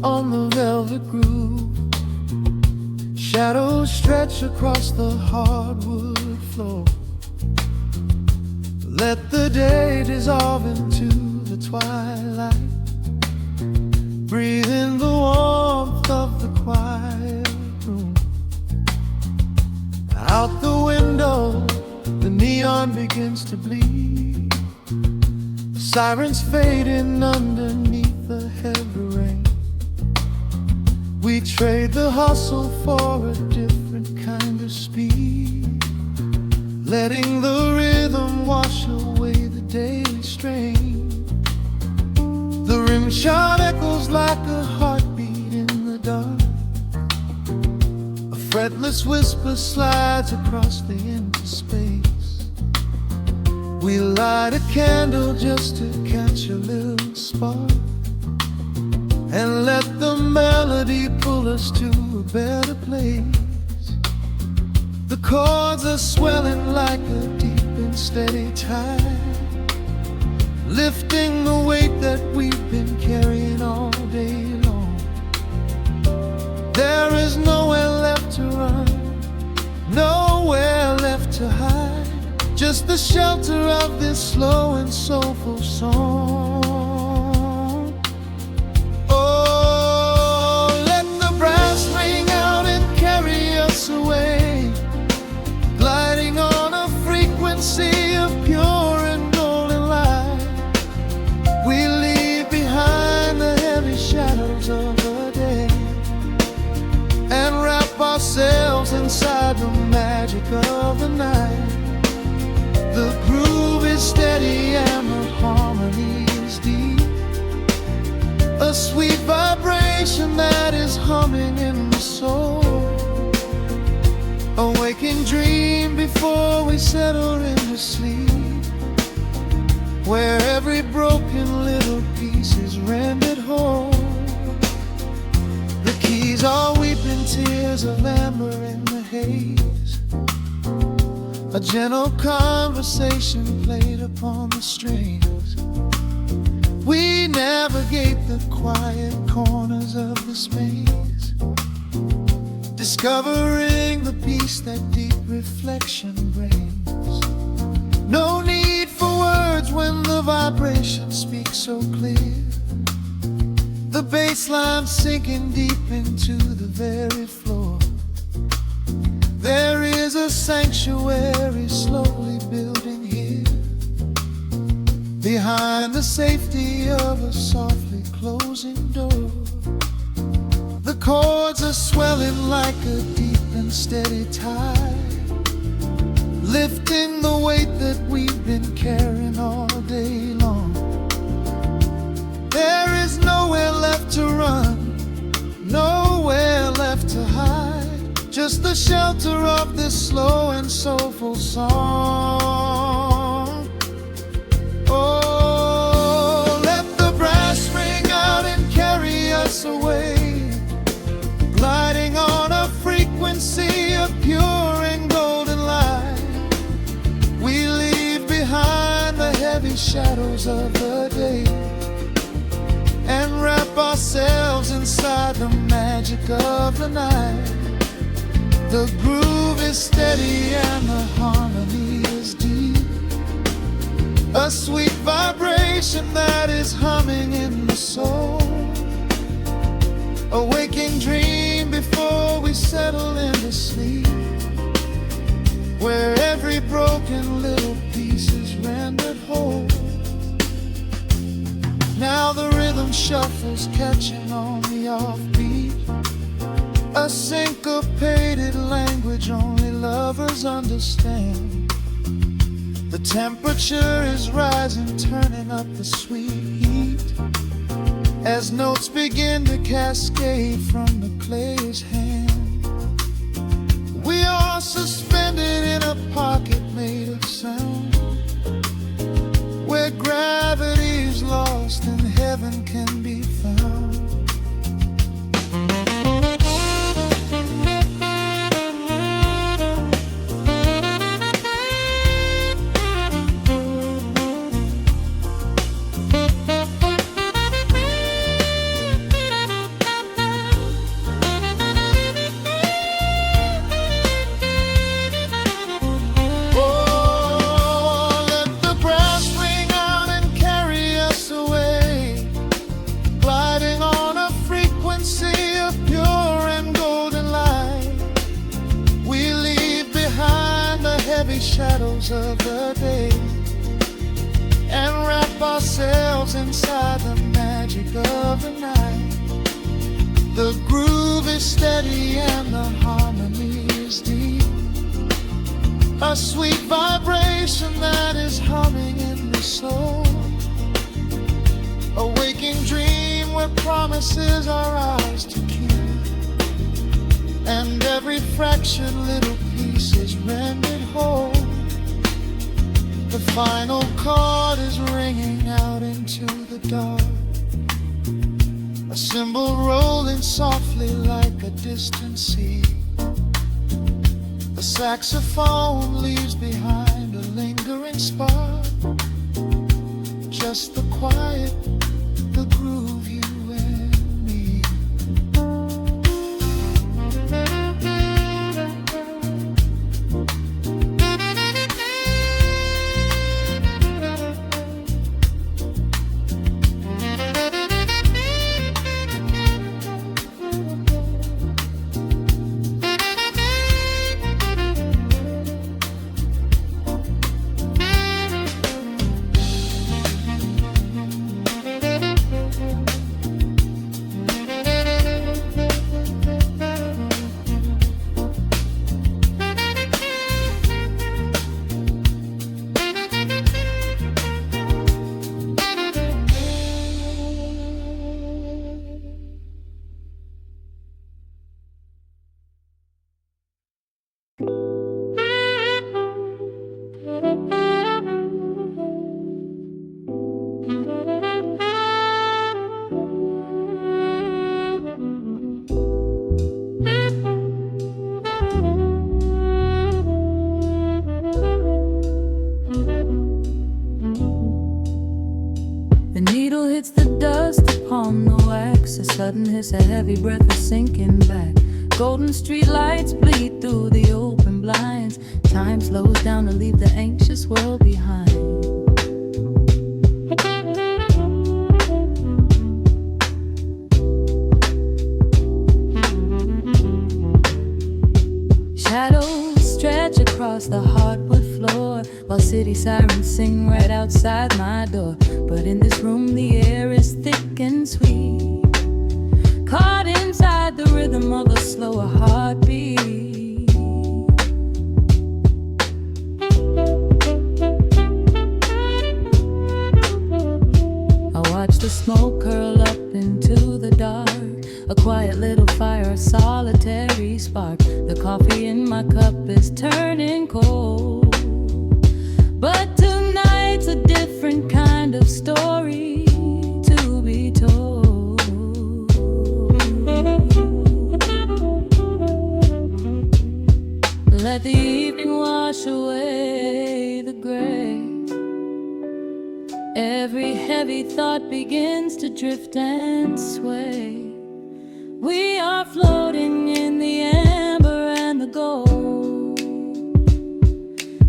on the velvet groove. Shadows stretch across the hardwood floor. Let the day dissolve into the twilight. Breathe in the warmth of the quiet room. Out the window, the neon begins to bleed. The sirens fading underneath the heavy rain. We trade the hustle for a different kind of speed, letting the rhythm wash away the daily strain. The rim shot echoes like a heartbeat in the dark. A fretless whisper slides across the empty space. We light a candle just to catch a little spark, and let the melody pull us to a better place. The chords are swelling like a deep and steady tide, lifting the weight that we've been carrying all day long. There is nowhere left to run, nowhere left to hide, just the shelter of this slow and soulful song. Oh, let the brass ring out and carry us away, gliding on a frequency of pure and golden light. We leave behind the heavy shadows of the day and wrap ourselves inside the magic of the night. The groove is steady and the harmony is deep, a sweet vibration that is humming in the soul. A waking dream before we settle into sleep, where every broken little piece is rendered whole. The keys are weeping tears of amber in the haze, a gentle conversation played upon the strings. We navigate the quiet corners of the space, discovering the peace that deep reflection brings. No need for words when the vibration speaks so clear. The bass line sinking deep into the very floor. There is a sanctuary slowly building here, behind the safety of a softly closing door. The chords are swelling like a deep and steady tide, lifting the weight that we've been carrying all day long. There is nowhere left to run, nowhere left to hide, just the shelter of this slow and soulful song. Oh, let the brass ring out and carry us away, gliding on a frequency of pure and golden light. We leave behind the heavy shadows of the day and wrap ourselves inside the magic of the night. The groove is steady and the harmony is deep, a sweet vibration that is humming in the soul. A waking dream before we settle into sleep, where every broken little piece is rendered whole. Now the rhythm shuffles, catching on the offbeat, a syncopated language only lovers understand. The temperature is rising, turning up the sweet heat, as notes begin to cascade from the player's hand. We are suspended in a pocket made of sound, where gravity is lost and heaven can be found. gray shadows of the day and wrap ourselves inside the magic of the night. The groove is steady and the harmony is deep, a sweet vibration that is humming in the soul, a waking dream where promises are ours to keep, and every fractured little piece is rendered whole. The final chord is ringing out into the dark, a cymbal rolling softly like a distant sea. The saxophone leaves behind a lingering spark, just the quiet, the groove, you and me. The needle hits the dust upon the wax. A sudden hiss, a heavy breath is sinking back. Golden street lights bleed through the open blinds. Time slows down to leave the anxious world behind. Shadows stretch across the hardwood floor, while city sirens sing right outside my door. But in this room the air is thick and sweet, caught inside the rhythm of a slower heartbeat. I watch the smoke curl up into the dark, a quiet little fire, a solitary spark. The coffee in my cup is turning cold, but tonight's a different kind of story to be told. Let the evening wash away the gray. Every heavy thought begins to drift and sway. We are floating in the amber and the gold,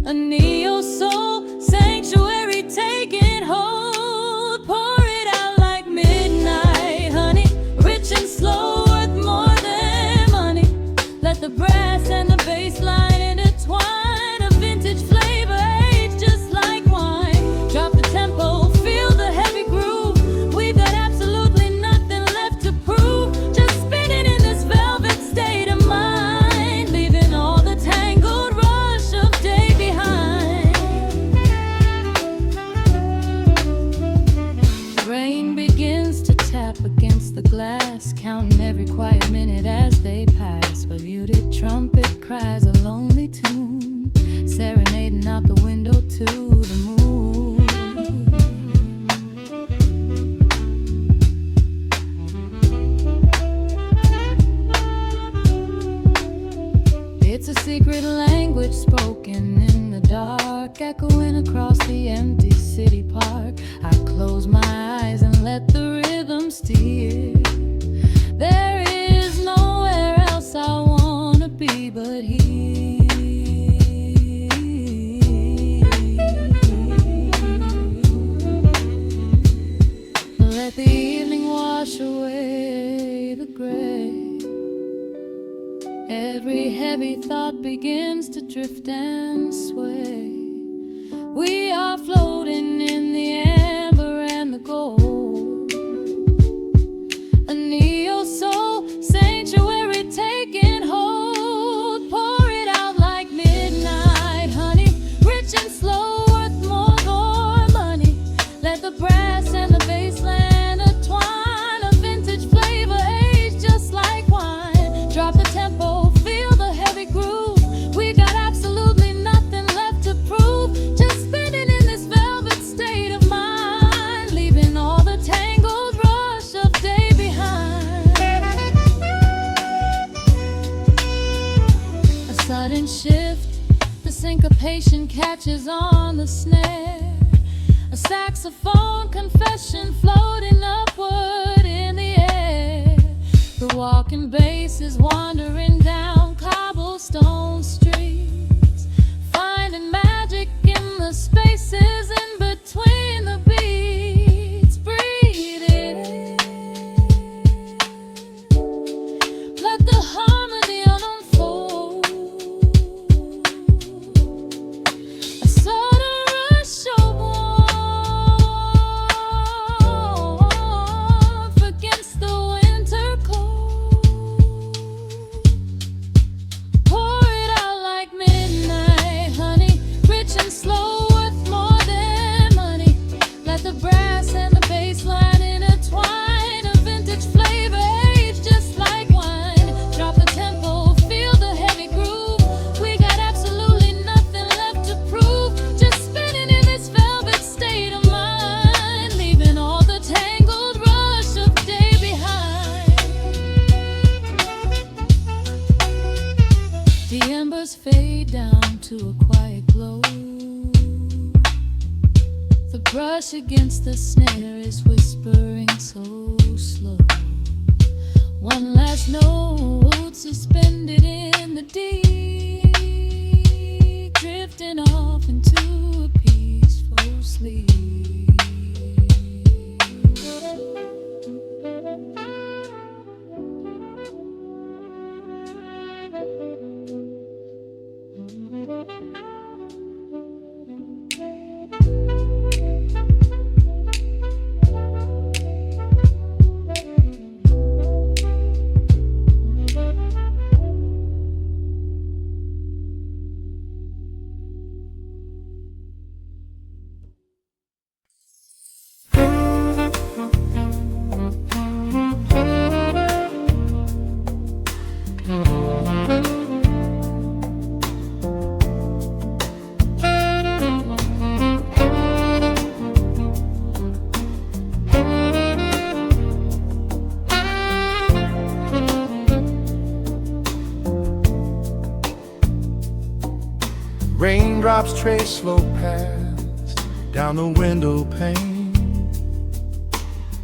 a neo-soul sanctuary taking hold. Pour it out like midnight honey, rich and slow, worth more than money. Let the brass and the bass line intertwine, a vintage flavor aged just like wine. Drop the tempo, feel the heavy groove. We've got absolutely nothing left to prove, just spinning in this velvet state of mind, leaving all the tangled rush of day behind. Rain begins to tap against the glass, counting every quiet minute as they pass. A muted trumpet cries a lonely tune, serenading out the window to the moon. It's a secret language spoken in the dark, echoing across the empty city park. I close my eyes and let the rhythm steer. There is nowhere else I wanna be but here. Let the evening wash away the gray. Every heavy heavy thought begins to drift and sway. We are floating in the amber and the gold, a neo-soul sanctuary taking hold. Pour it out like midnight honey, rich and slow, worth more than money. Let the brass and the bass land entwine, a vintage flavor aged just like wine. Drop the tempo, feel the heavy groove. We got absolutely nothing left to prove, just spinning in this velvet state of mind, leaving all the tangled rush of day behind. A sudden shift, the syncopation catches on the snare. A saxophone confession floating upward in the air. The walking bass is wandering down cobblestone streets, finding magic in the spaces in between the beats. Breathe it in, let the harmony unfold. A sudden rush of warmth against the winter cold. Pour it out like midnight honey, rich and slow, worth more than money. Let the brass and the bass line intertwine, a vintage flavor aged just like wine. Drop the tempo, feel the heavy groove. We got absolutely nothing left to prove, just spinning in this velvet state of mind, leaving all the tangled rush of day behind. The embers fade down to a quiet glow. The brush against the snare is whispering so slow. One last note suspended in the deep, drifting off into a peaceful sleep. Raindrops trace slow paths down the window pane.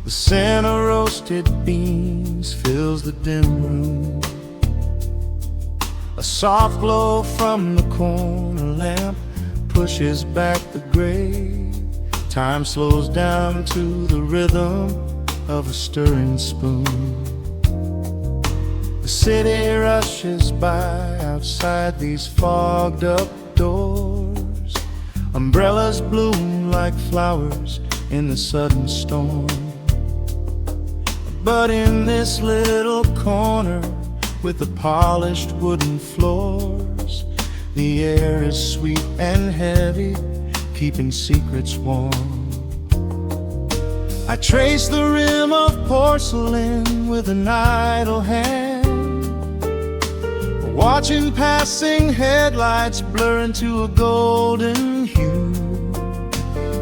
The scent of roasted beans fills the dim room. A soft glow from the corner lamp pushes back the gray. Time slows down to the rhythm of a stirring spoon. The city rushes by outside these fogged up doors. Umbrellas bloom like flowers in the sudden storm. But in this little corner with the polished wooden floors, the air is sweet and heavy, keeping secrets warm. I trace the rim of porcelain with an idle hand, watching passing headlights blur into a golden hue.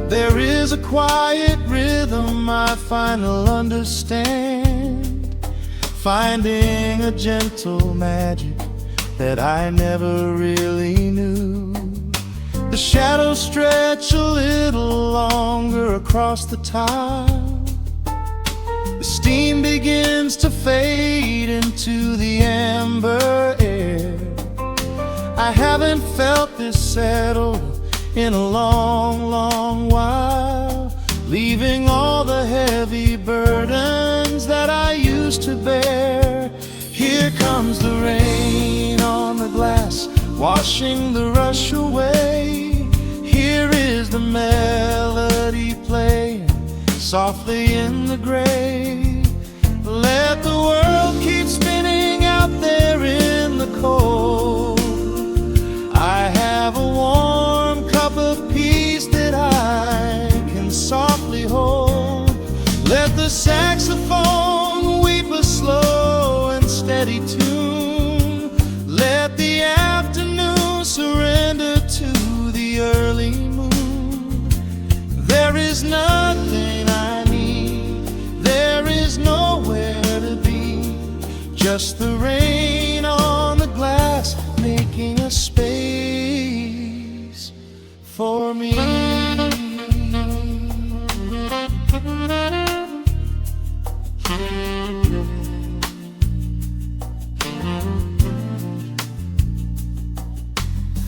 There is a quiet rhythm I finally understand, finding a gentle magic that I never really knew. The shadows stretch a little longer across the tile. The steam begins to fade into the amber air. I haven't felt this settled in a long, long while, leaving all the heavy burdens that I used to bear here Here comes the rain on the glass, washing the rush away. Here is the melody playing softly in the gray. Let the world keep spinning out there in the cold. I have a warm cup of peace that I can softly hold. Let the saxophone weep a slow and steady tune. Let the afternoon surrender to the early moon. There is nothing I need, there is nowhere to be, just the rain on the glass making a space for me.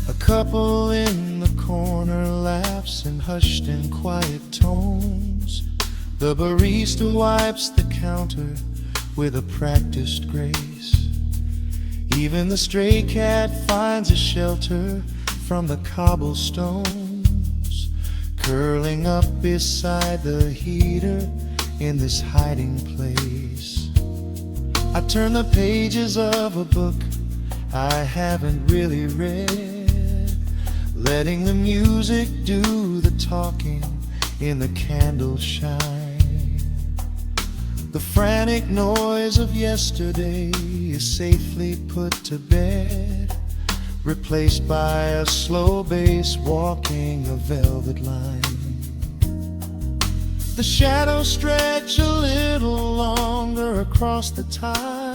A couple in the corner laughs in hushed and quiet tones. The barista wipes the counter with a practiced grace. Even the stray cat finds a shelter from the cobblestones, curling up beside the heater in this hiding place. I turn the pages of a book I haven't really read, letting the music do the talking in the candle shine. The frantic noise of yesterday is safely put to bed, replaced by a slow bass walking a velvet line. The shadows stretch a little longer across the tile.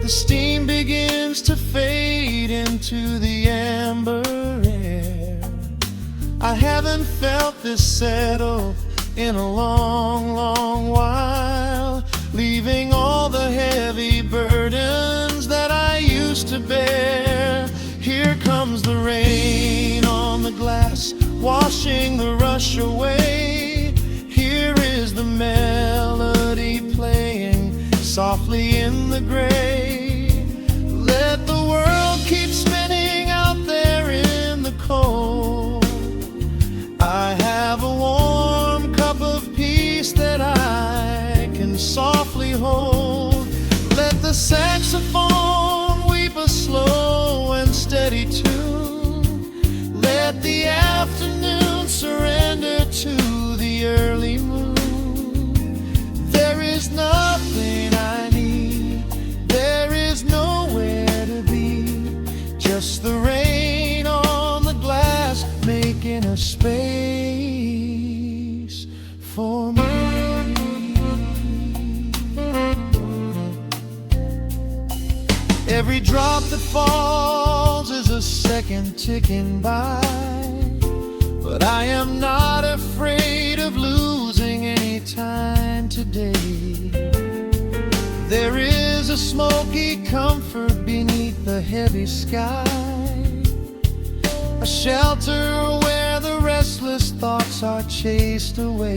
The steam begins to fade into the amber air. I haven't felt this settle in a long, long while, leaving all the heavy burdens that I used to bear. Here comes the rain on the glass, washing the rush away. Here is the melody playing softly in the gray. Let the world keep spinning out there in the cold. I have a warm cup of peace that I can softly hold. Let the saxophone weep a slow and steady tune. Let the afternoon surrender to the early moon. There is nothing I need, there is nowhere to be, just the rain on the glass making a space for me. Every drop that falls is a second ticking by, but I am not afraid of losing any time today. There is a smoky comfort beneath the heavy sky, a shelter where the restless thoughts are chased away.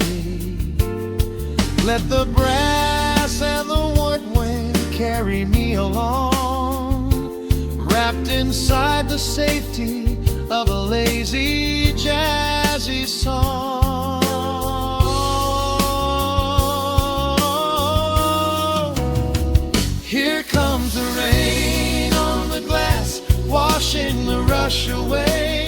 Let the brass and the woodwind carry me along, wrapped inside the safety of a lazy, jazzy song. Here comes the rain on the glass, washing the rush away.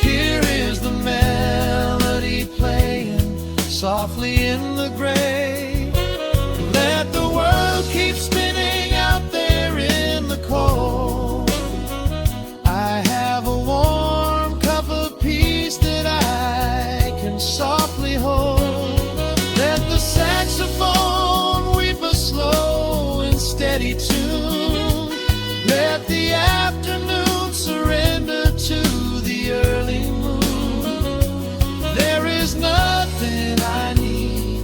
Here is the melody playing softly in the gray. Let the world keep spinning out there in the cold. I have a warm cup of peace that I can softly hold. Let the saxophone weep a slow and steady tune. Let the afternoon surrender to the early moon. There is nothing I need,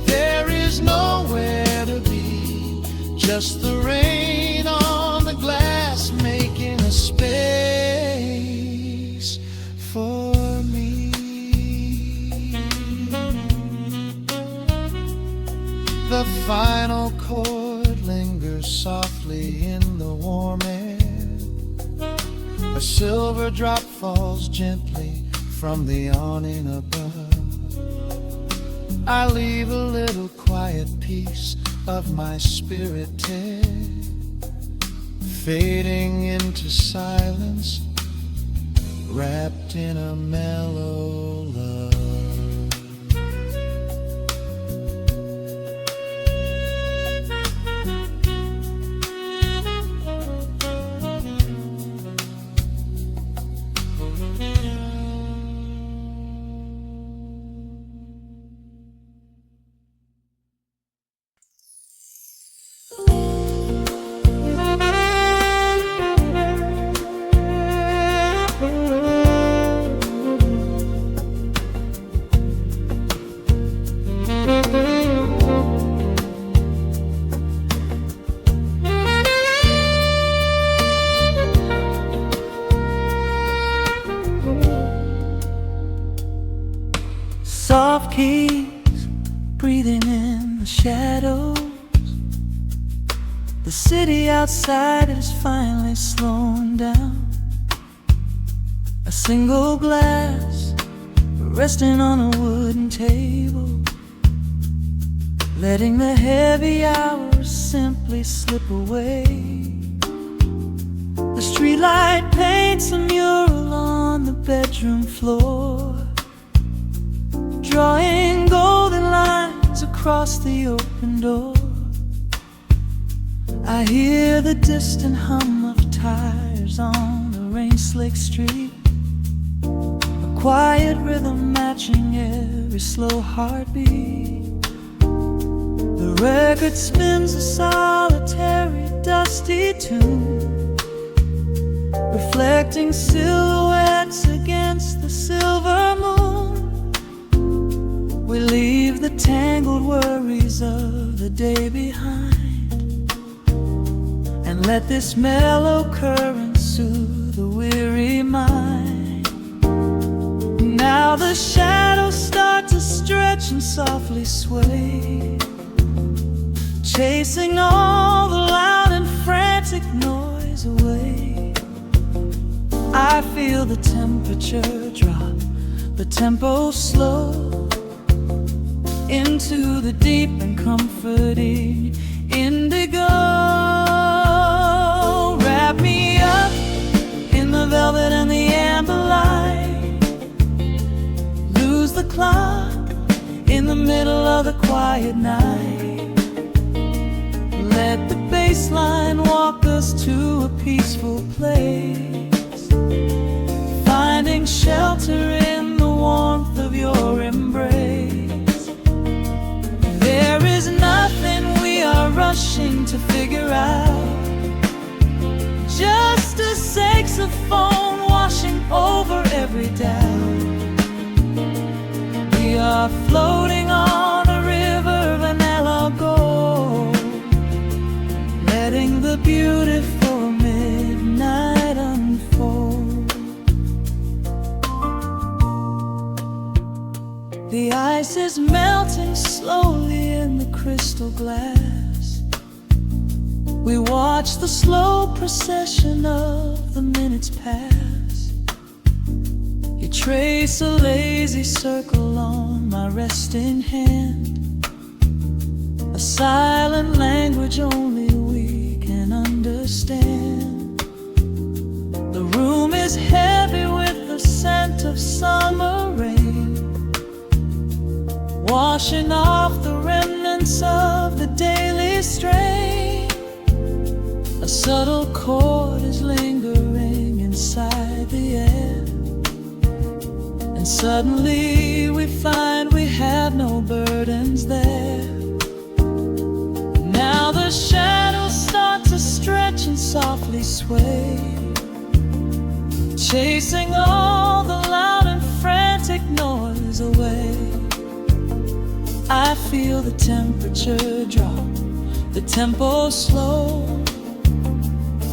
there is nowhere to be, just the rain on the glass making a space for me. The final chord lingers A silver drop falls gently from the awning above. I leave a little quiet piece of my spirit fading into silence, wrapped in a mellow love. Soft keys breathing in the shadows. The city outside is finally slowing down. A single glass resting on a wooden table, letting the heavy hours simply slip away. The streetlight paints a mural on the bedroom floor, drawing golden lines across the open door. I hear the distant hum of tires on the rain-slicked street, a quiet rhythm matching every slow heartbeat. The record spins a solitary, dusty tune, reflecting silhouettes against the silver moon. We leave the tangled worries of the day behind, and let this mellow current soothe the weary mind. Now the shadows start to stretch and softly sway, chasing all the loud and frantic noise away. I feel the temperature drop, the tempo slow, into the deep and comforting indigo. Wrap me up in the velvet and the amber light, lose the clock in the middle of the quiet night. Let the bass line walk us to a peaceful place, finding shelter in the warmth of your embrace. There is nothing we are rushing to figure out, just a saxophone washing over every doubt. We are floating on a river vanilla gold, letting the beautiful midnight unfold. The ice is melting slowly in the crystal glass. We watch the slow procession of the minutes pass. You trace a lazy circle on my resting hand, a silent language only we can understand. The room is heavy with the scent of summer rain, washing off the remnants of the daily strain. A subtle chord is lingering inside the air, and suddenly we find we have no burdens there. Now the shadows start to stretch and softly sway, chasing all the loud and frantic noise away. I feel the temperature drop, the tempo slow,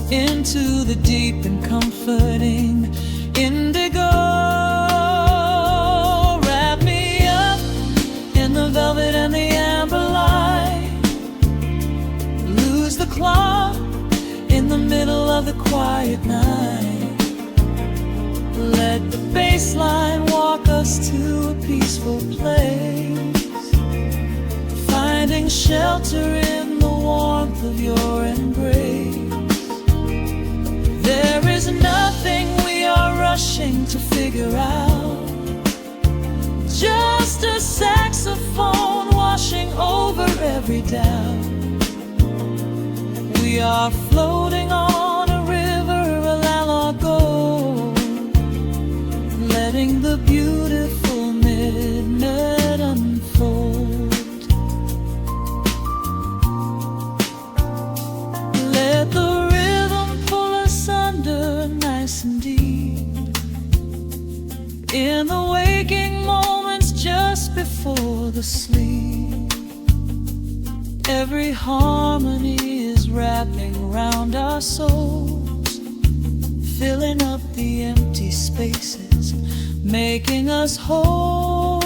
into the deep and comforting indigo. Wrap me up in the velvet and the amber light, lose the clock in the middle of the quiet night. the bass line walk us to a peaceful place, finding shelter in the warmth of your embrace. There is nothing we are rushing to figure out, just a saxophone washing over every doubt. We are floating on a river, a lago, letting the beautiful midnight unfold. Let the rhythm pull us under nice and deep, in the waking moments just before the sleep. Every harmony is wrapping around our souls, filling up the empty spaces, making us whole.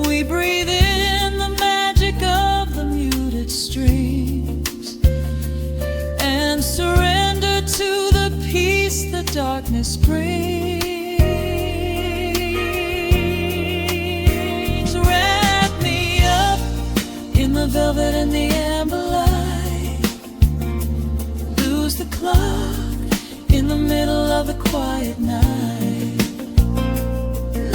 We breathe in the magic of the muted strings and surrender to the peace the darkness brings. Wrap me up in the velvet and the amber light, lose the clock in the middle of the quiet night.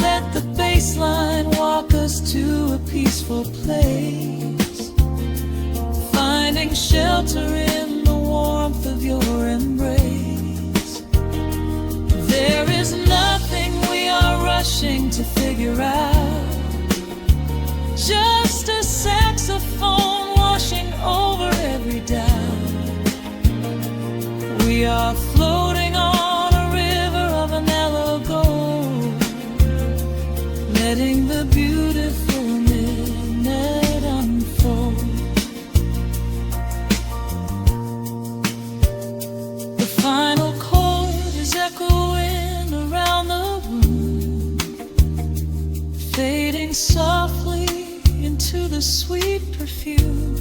Let the bass line walk us to a peaceful place, finding shelter in the warmth of your embrace. There is nothing we are rushing to figure out, just a saxophone washing over every doubt. We are floating on a river of vanilla gold, letting the beautiful midnight unfold. The final chord is echoing around the room, fading softly into the sweet perfume.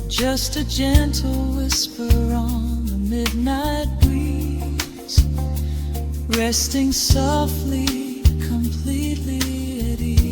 Just a gentle whisper on the midnight breeze, resting softly, completely at ease.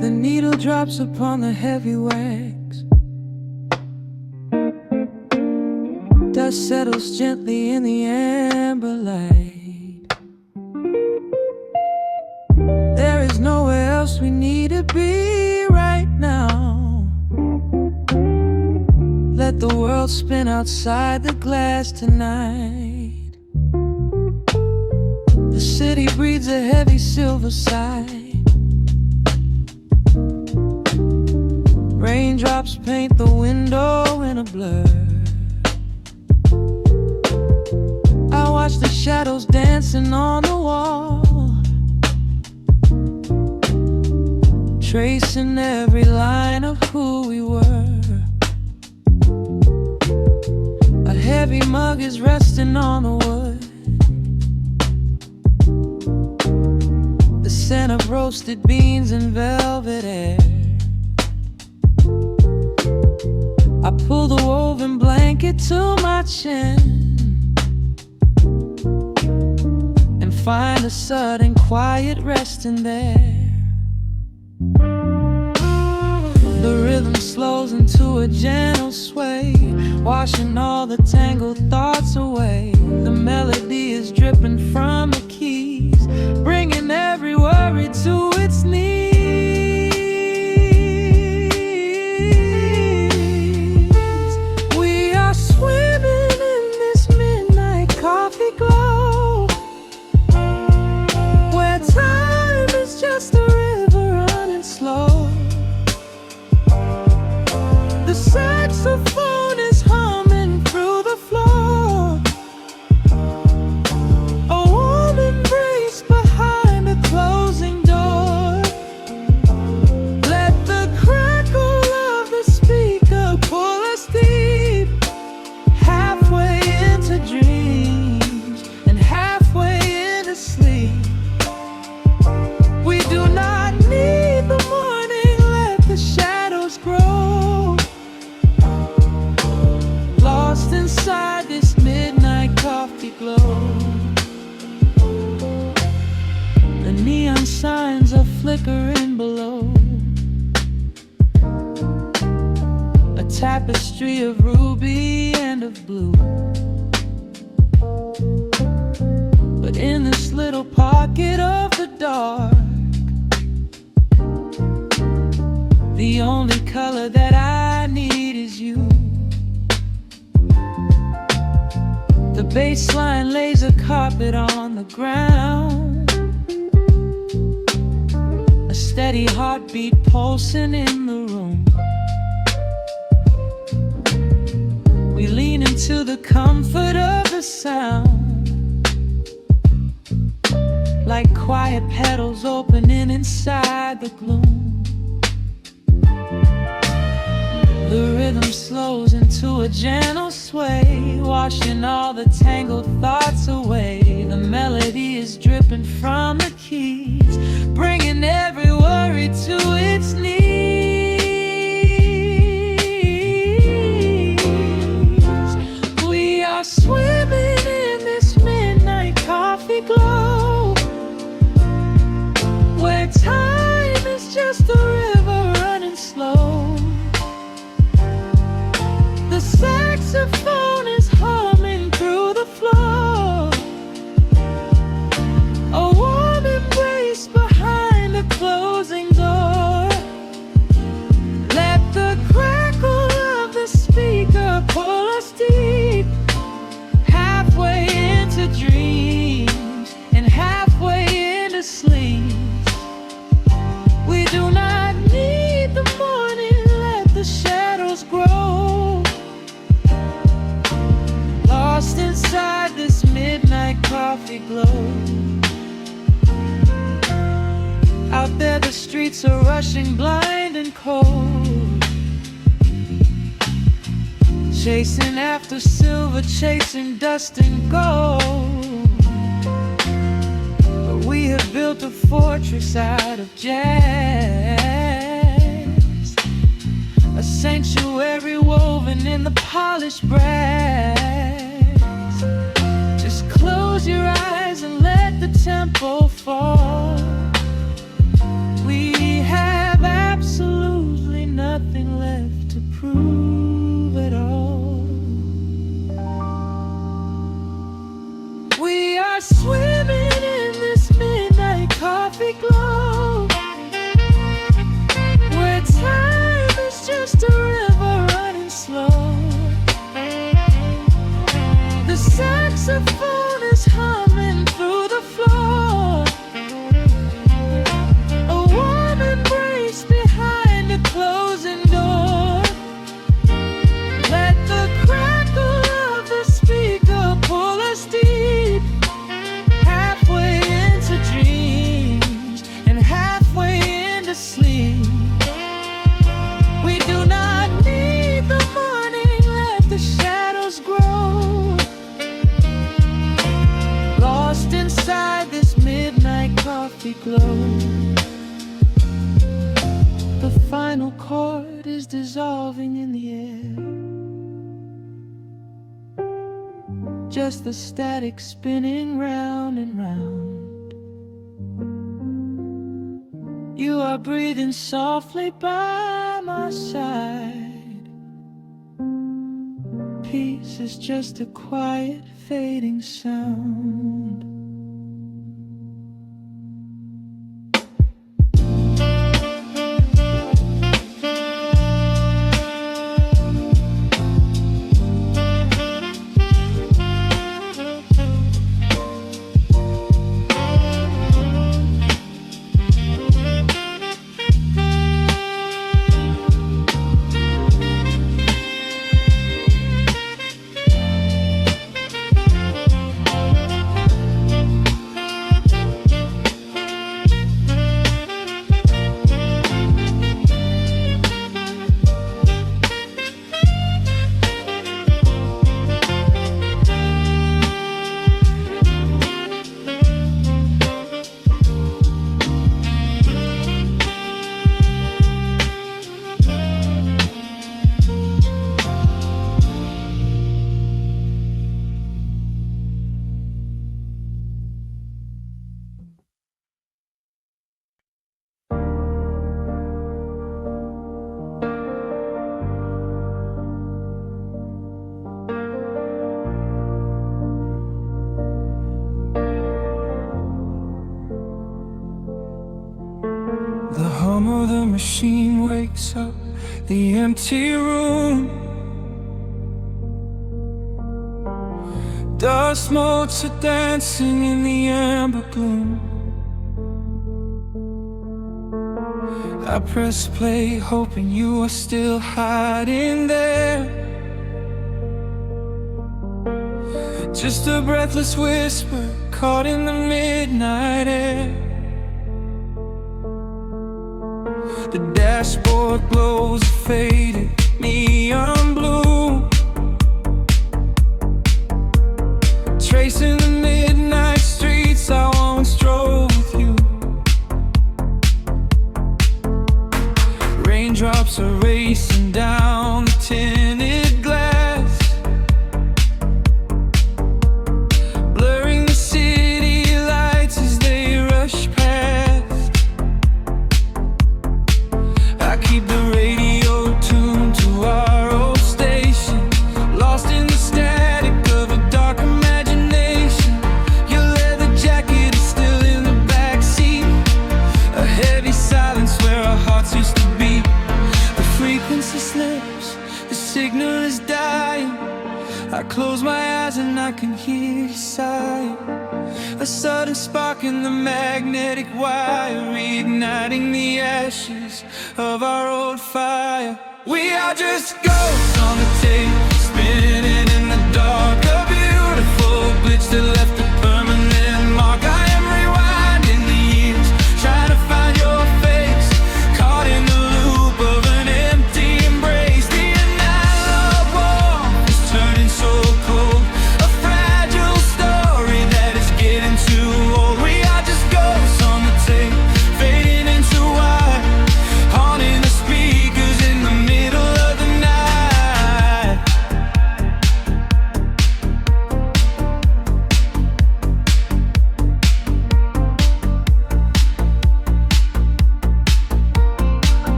The needle drops upon the heavy wax, dust settles gently in the amber light. There is nowhere else we need to be right now. Let the world spin outside the glass tonight. The city breathes a heavy silver sigh. Raindrops paint the window in a blur. I watch the shadows dancing on the wall, tracing every line of who we were. A heavy mug is resting on the wood, the scent of roasted beans and velvet air. I pull the woven blanket to my chin, find a sudden quiet rest in there. The rhythm slows into a gentle sway, washing all the tangled thoughts away. The melody is dripping from the keys, bringing every worry to its knees. We are swimming in this midnight coffee glow, where time is just a river running slow. The saxophone is humming through the floor, a warm embrace behind a closing door. Let the crackle of the speaker pull us deep, halfway into dreams and halfway into sleep. We do not need the morning, let the shadows grow. Lost inside this midnight coffee glow. The neon signs are flickering below, a tapestry of ruby and of blue. But in this little pocket of the dark, the only color that I need is you. The bass line lays a carpet on the ground, a steady heartbeat pulsing in the room. We lean into the comfort of the sound, like quiet petals opening inside the gloom. The rhythm slows into a gentle sway, washing all the tangled thoughts away. The melody is dripping from the keys, bringing every worry to its knees. We are swimming in this midnight coffee glow, where time is just a river running slow. The saxophone is humming through the floor, a warm embrace behind a closing door. Let the crackle of the speaker pull us deep, halfway into dreams and halfway into sleep. We do not need the morning, let the shadows grow. Lost inside this midnight coffee glow. Out there the streets are rushing blind and cold, chasing after silver, chasing dust and gold. But we have built a fortress out of jazz, a sanctuary woven in the polished brass. Just close your eyes and let the tempo fall. We have absolutely nothing left to prove at all. We are swimming in this midnight coffee glow, where time is just a river running slow. The saxophone is humming through the floor, a warm embrace behind a closing door. Let the crackle of the speaker pull us deep, halfway into dreams and halfway into sleep. We do not need the morning, let the shadows grow. Lost inside this midnight coffee glow. The final chord is dissolving in the air, just the static spinning round and round. You are breathing softly by my side. Peace is just a quiet fading sound. The hum of the machine wakes up the empty room. Dust motes are dancing in the amber gloom. I press play hoping you are still hiding there. Just a breathless whisper caught in the midnight air. The dashboard glows a faded neon blue, tracing the midnight streets I once drove with you. Raindrops are racing down the tinted glass, blurring the city lights as they rush past. I keep the radio tuned to our old station, lost in the static of a dark imagination. Your leather jacket is still in the backseat, a heavy silence where our hearts used to beat. The frequency slips, the signal is dying. I close my eyes and I can hear you sighing. A sudden spark in the magnetic wire, reigniting the ashes of our old fire. We are just ghosts on the tape, spinning in the dark. A beautiful glitch that left a permanent mark. I am rewinding the years, trying to find your face, caught in the loop of an empty embrace. The analog warmth is turning so cold, a fragile story that is getting too old. We are just ghosts on the tape, fading into white, haunting the speakers in the middle of the night.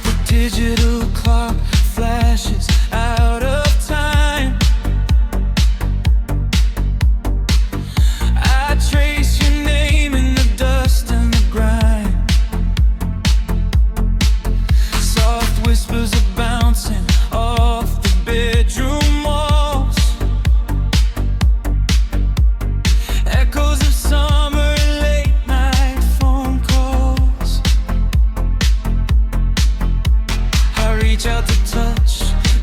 The digital clock flashes out of time. I trace your name in the dust and the grime. Soft whispers are bouncing off the bedroom walls, echoes of summer and late night phone calls. I reach out to touch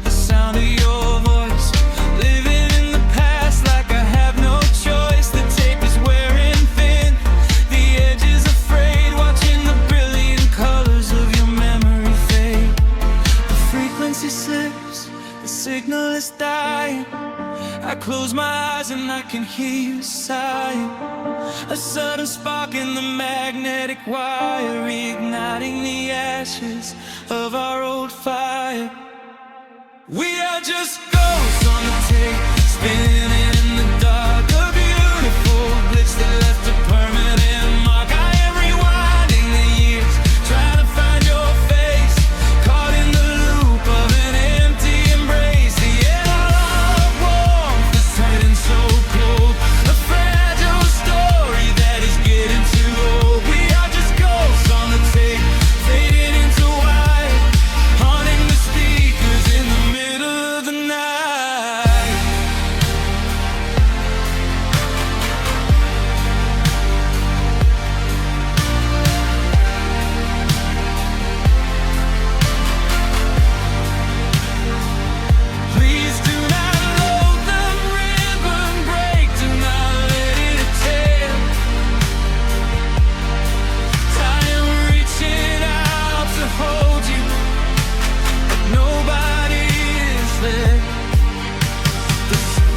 the sound of your voice, living in the past like I have no choice. The tape is wearing thin, the edge is afraid, watching the brilliant colors of your memory fade. The frequency slips, the signal is dying. I close my eyes and I can hear you sighing. A sudden spark in the magnetic wire, reigniting the ashes of our old fire. We are just ghosts on the tape, spinning in the dark. A beautiful glitch that left a permanent mark. I am rewinding the years, trying to find your face, caught in the loop of an empty embrace. The air of warmth is turning so cold, a fragile story that is getting too old. We are just ghosts on the tape, fading into white, haunting the speakers in the middle of the night. Please do not load the ribbon break, do not let it tear. I am reaching out to hold you, but nobody is there.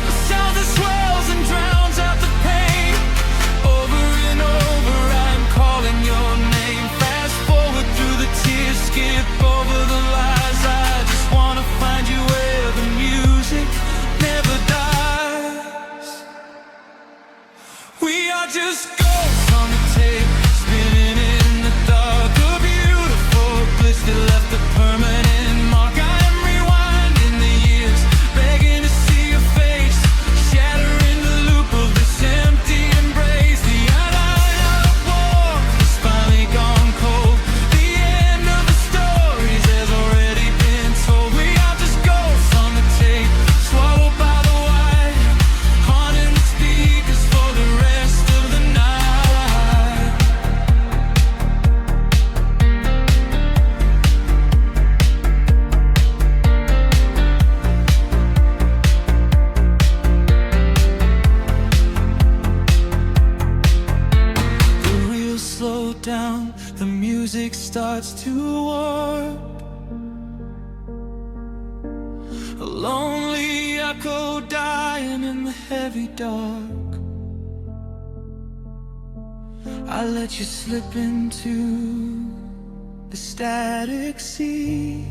The sound that swells and drowns out the pain. Over and over I'm calling your name. Fast forward through the tears, skip over the lies. I just wanna find you where the music never dies. We are just ghosts on the tape, spinning in the dark. A beautiful glitch that left a permanent mark. I am rewinding the years, begging to see your face, shattering the loop of this empty embrace. The outline of war is finally gone cold. The end of the stories has already been told. We are just ghosts on the tape, swallowed by the wire, haunting the speakers for the rest of the night. The reels slow down, the music starts to warp. A lonely echo dying in the heavy dark. I let you slip into the static sea.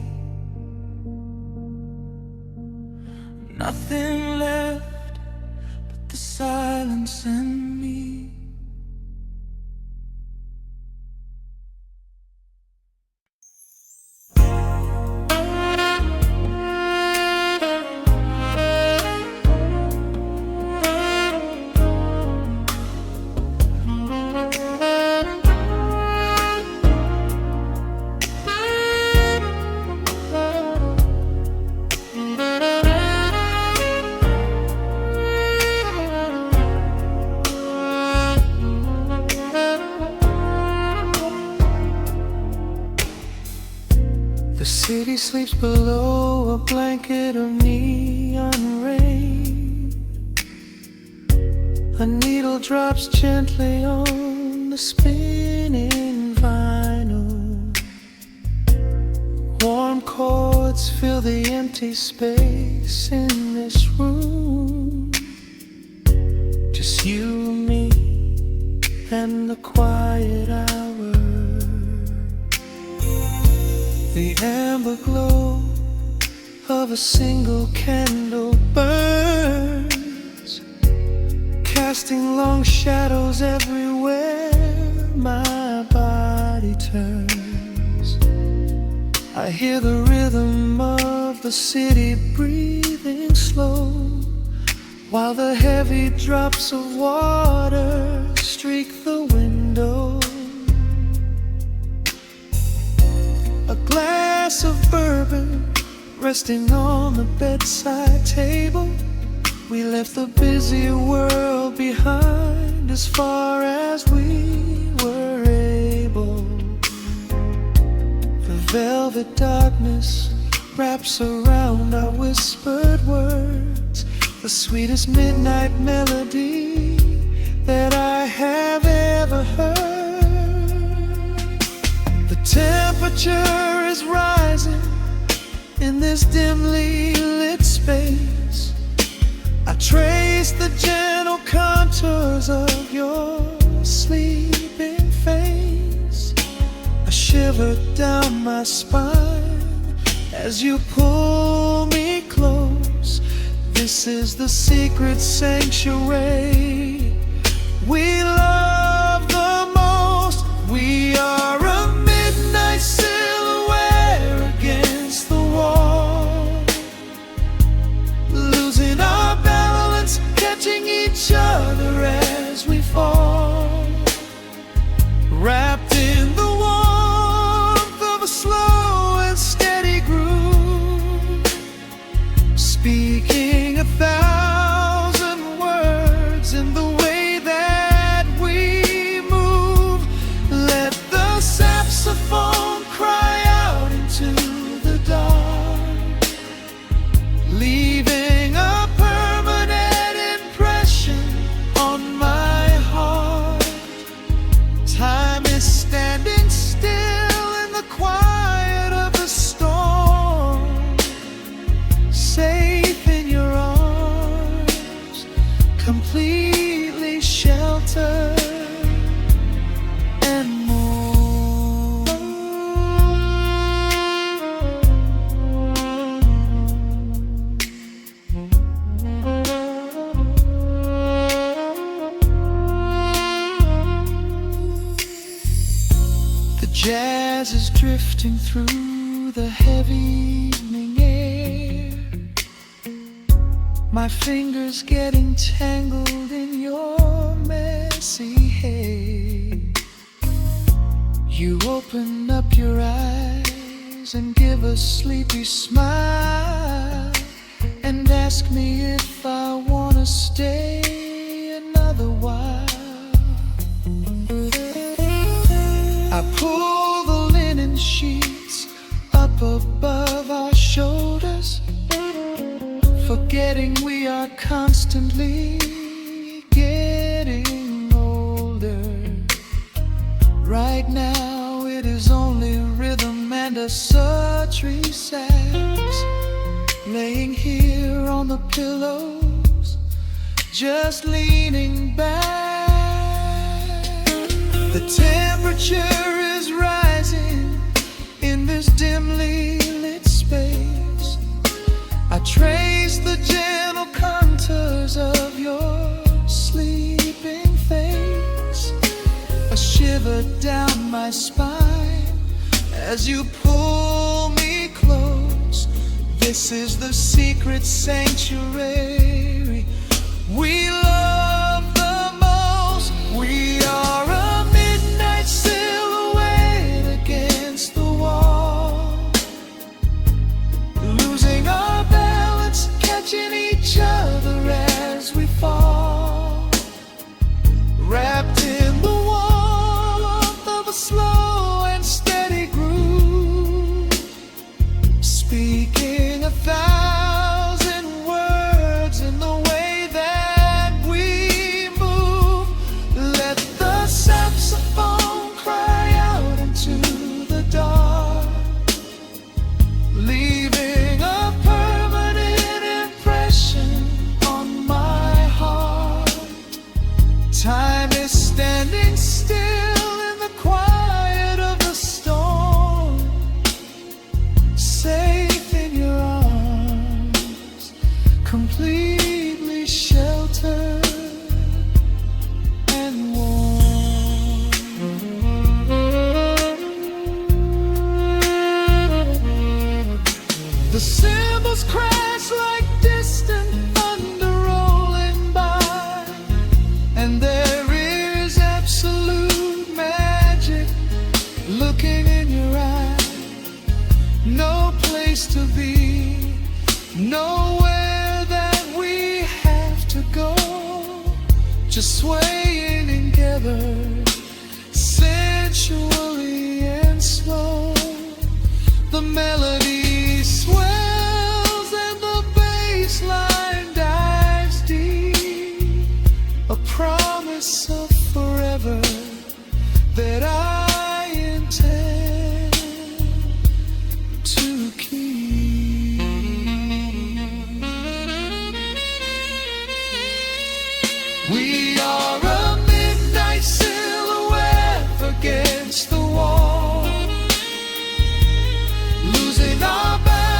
Nothing left but the silence and me. The city sleeps below a blanket of neon rain. A needle drops gently on the spinning vinyl. Warm chords fill the empty space in this room. Just you, me, and the quiet hour. The amber glow of a single candle burns, casting long shadows everywhere my body turns. I hear the rhythm of the city breathing slow, while the heavy drops of water streak the window. A glass of bourbon resting on the bedside table. We left the busy world behind as far as we were able. The velvet darkness wraps around our whispered words, the sweetest midnight melody that I have ever heard. The temperature is rising in this dimly lit space. I trace the gentle contours of your sleeping face. A shiver down my spine as you pull me close. This is the secret sanctuary we love the most. We are a midnight silhouette against the wall, losing our balance, catching each other as we fall, wrapped in the warmth of a slow and steady groove, speaking 1,000 words in the way that we move. Let the saxophone cry out into the dark, leaving a permanent impression on my heart. Time is standing still in the quiet of the storm, safe in your arms, completely sheltered and more. The jazz is drifting through the heavy evening air, my fingers getting tangled in your messy hair. You open up your eyes and give a sleepy smile, and ask me if I wanna stay another while. I pull the linen sheets up above our shoulders, forgetting we are constantly getting older. Right now it is only rhythm and a sultry sax, laying here on the pillows, just leaning back. The temperature is rising in this dimly lit space. I trace the gentle contours of your sleeping face, a shiver down my spine as you pull me close. This is the secret sanctuary we love the most. We are a midnight silhouette against the wall, losing our balance, catching each other as we fall, wrapped in the warmth of a slow and steady groove, speaking 1,000 words in the way that we move. Let the saxophone cry out into the dark, leaving a permanent impression on my heart. Time is standing still in the quiet of the storm, safe in your arms, completely sheltered and warm. The cymbals crash like distant thunder rolling by, and there is absolute magic looking in your eye. No place to be, nowhere that we have to go, just swaying together, sensually and slow. The melody swells and the bass line dives deep, a promise of forever that I intend to keep. We are a midnight silhouette against the wall, losing our balance.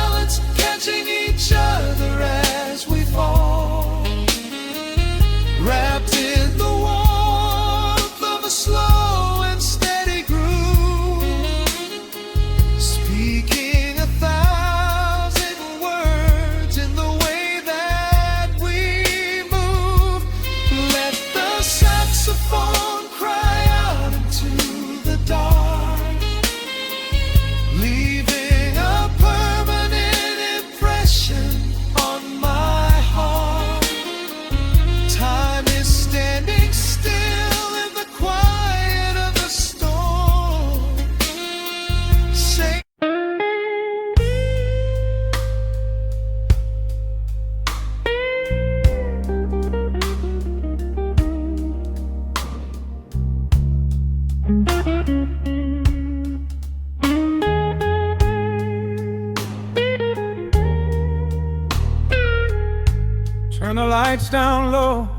Turn the lights down low,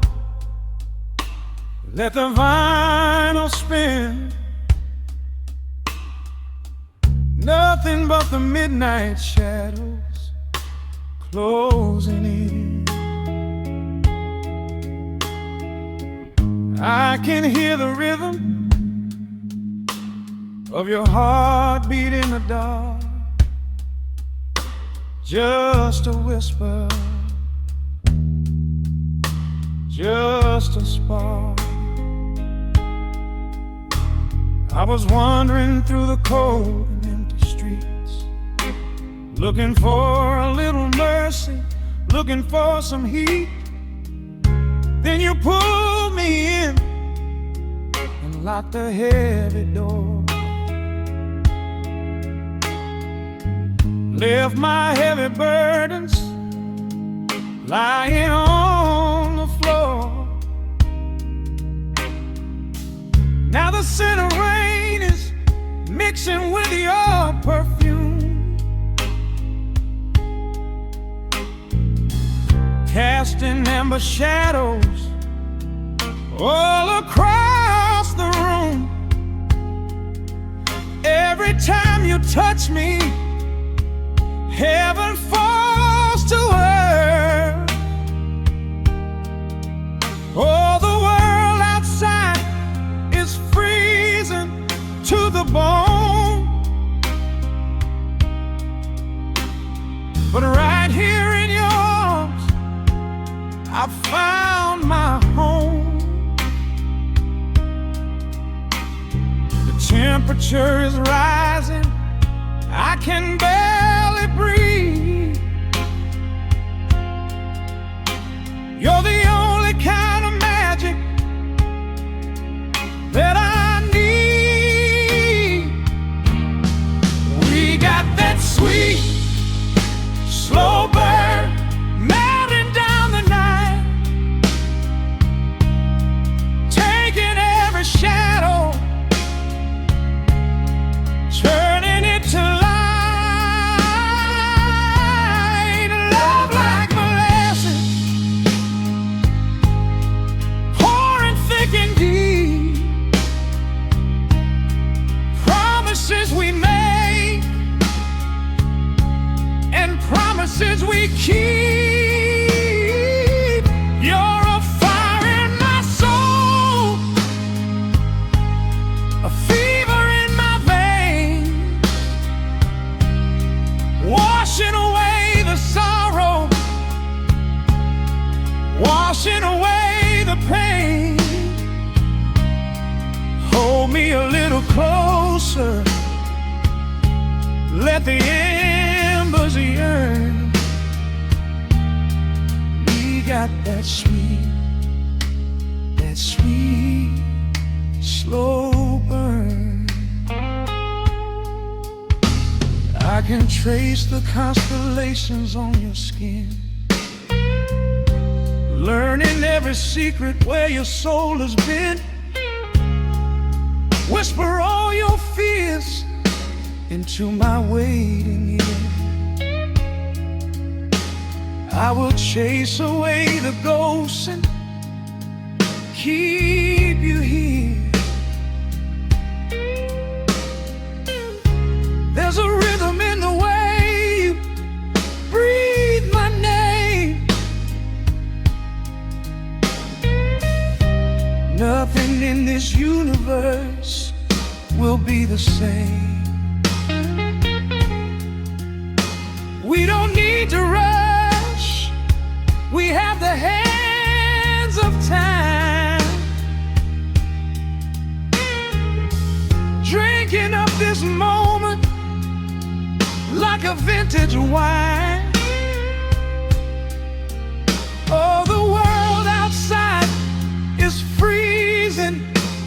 let the vinyl spin. Nothing but the midnight shadows closing in. I can hear the rhythm of your heartbeat in the dark, just a whisper, just a spark. I was wandering through the cold and empty streets, looking for a little mercy, looking for some heat. Then you pulled me in and locked the heavy door, left my heavy burdens lying on the floor. Now the scent of rain is mixing with your perfume, casting amber shadows all across the room. Every time you touch me, heaven falls to earth. Oh, the world outside is freezing to the bone, but right here in your arms I found my home. The temperature is rising, I can barely breathe. You're the only kind of magic that I need. We got that sweet, slow burn melting down the night, taking every shadow, turning it to light. Love like molasses, pouring thick and deep. Promises we make and promises we keep. You're a fire in my soul, a fever in my veins, washing away the sorrow, washing away the pain. Hold me a little closer, let the embers yearn. We got that sweet, slow burn. I can trace the constellations on your skin, learning every secret where your soul has been. Whisper all your fears into my waiting ear. I will chase away the ghosts and keep you here. There's a rhythm in the way you breathe my name. Nothing in this universe will be the same. We don't need to rush, we have the hands of time, drinking up this moment like a vintage wine. Oh, the world outside is freezing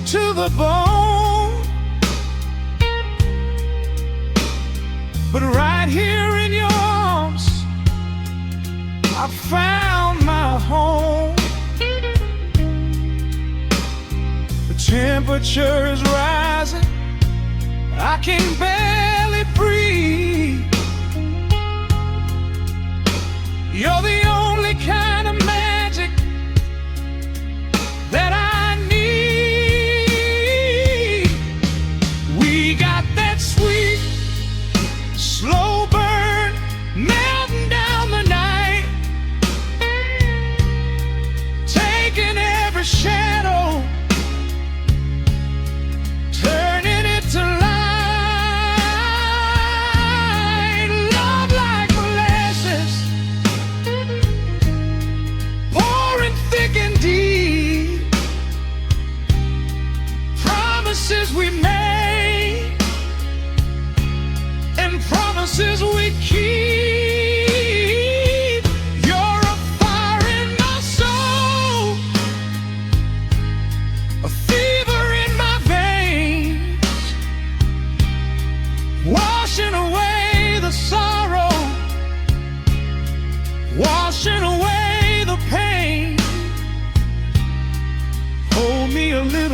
to the bone, but right here in your arms I found my home. The temperature is rising, I can barely breathe. You're the only kind of man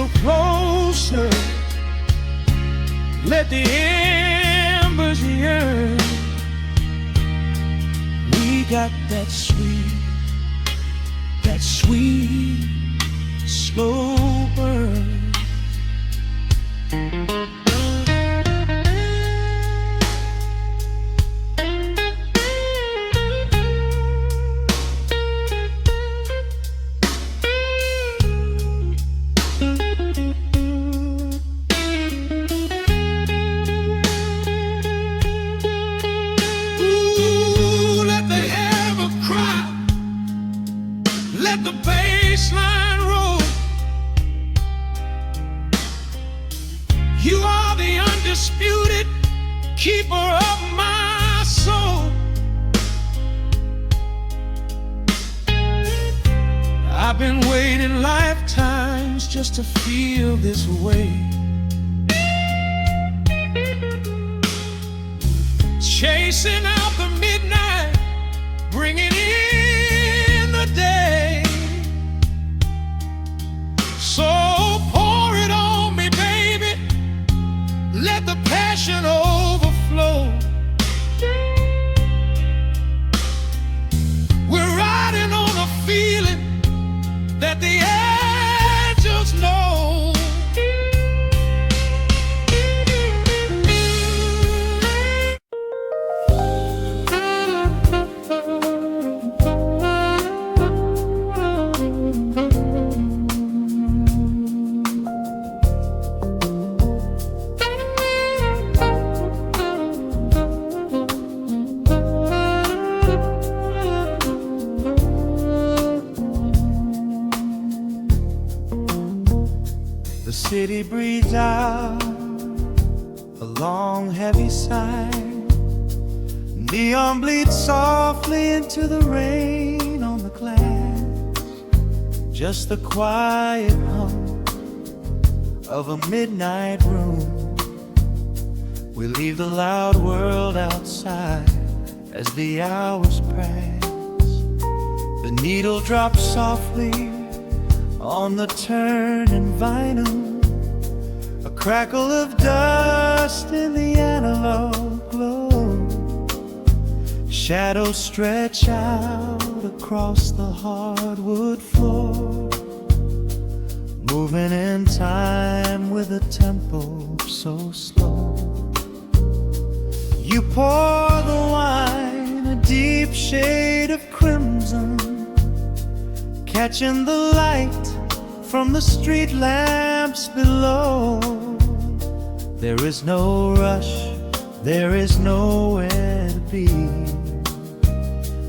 little closer. Let the embers yearn. We got that sweet, slow burn. Let the bass line roll. You are the undisputed keeper of my soul. I've been waiting lifetimes just to feel this way. Chasing out the midnight, bringing in the day. So pour it on me, baby. Let the passion overflow. We're riding on a feeling that the angels know. The city breathes out a long, heavy sigh. Neon bleeds softly into the rain on the glass. Just the quiet hum of a midnight room. We leave the loud world outside as the hours pass. The needle drops softly on the turning vinyl. A crackle of dust in the analog glow. Shadows stretch out across the hardwood floor, moving in time with a tempo so slow. You pour the wine, a deep shade of crimson, catching the light from the street lamps below. There is no rush, there is nowhere to be.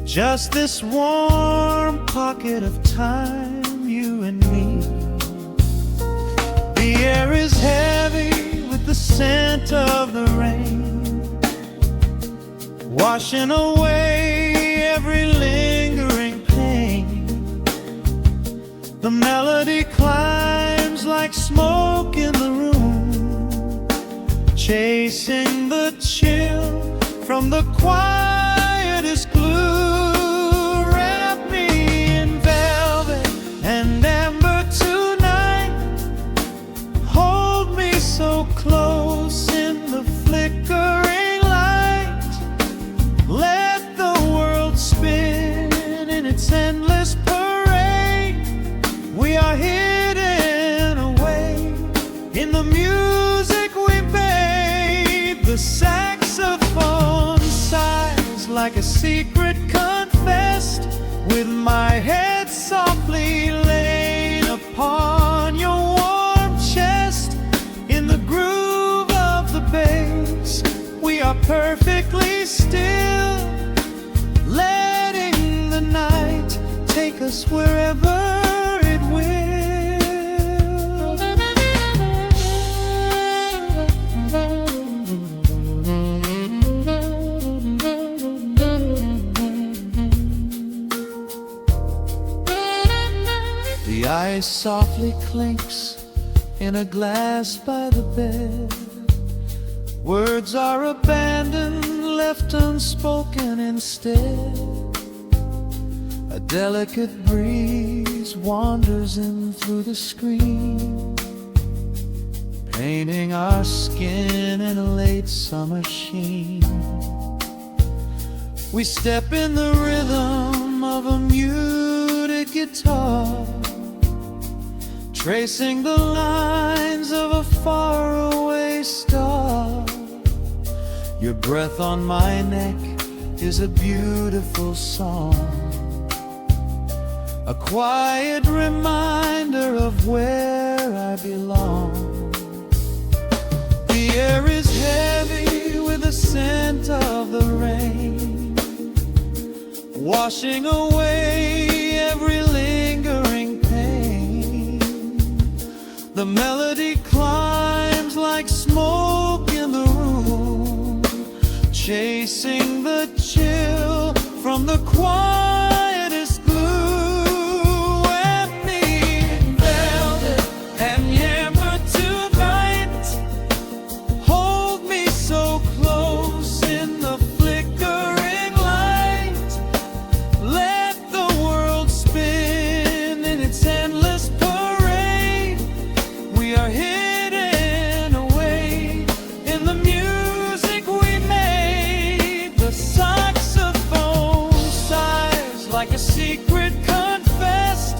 Just this warm pocket of time, you and me. The air is heavy with the scent of the rain, washing away every lingering pain. The melody climbs like smoke in the room, chasing the chill from the quietest glue. Wrap me in velvet and amber tonight. Hold me so close in the flickering light. Let the world spin in its endless parade. We are hidden away in the music we made. The saxophone sighs like a secret confessed, with my head softly laid upon your warm chest. In the groove of the bass, we are perfectly still, letting the night take us wherever it will. The ice softly clinks in a glass by the bed. Words are abandoned, left unspoken instead. A delicate breeze wanders in through the screen, painting our skin in a late summer sheen. We step in the rhythm of a muted guitar, tracing the lines of a faraway star. Your breath on my neck is a beautiful song, a quiet reminder of where I belong. The air is heavy with the scent of the rain, washing away every lingering pain. The melody climbs like smoke in the room, chasing the chill from the quietest glue. And me in velvet and yammer tonight, hold me so close in the flickering light. Let the world spin in its endless parade. We are hidden away in the music we made. The saxophone sighs like a secret confessed,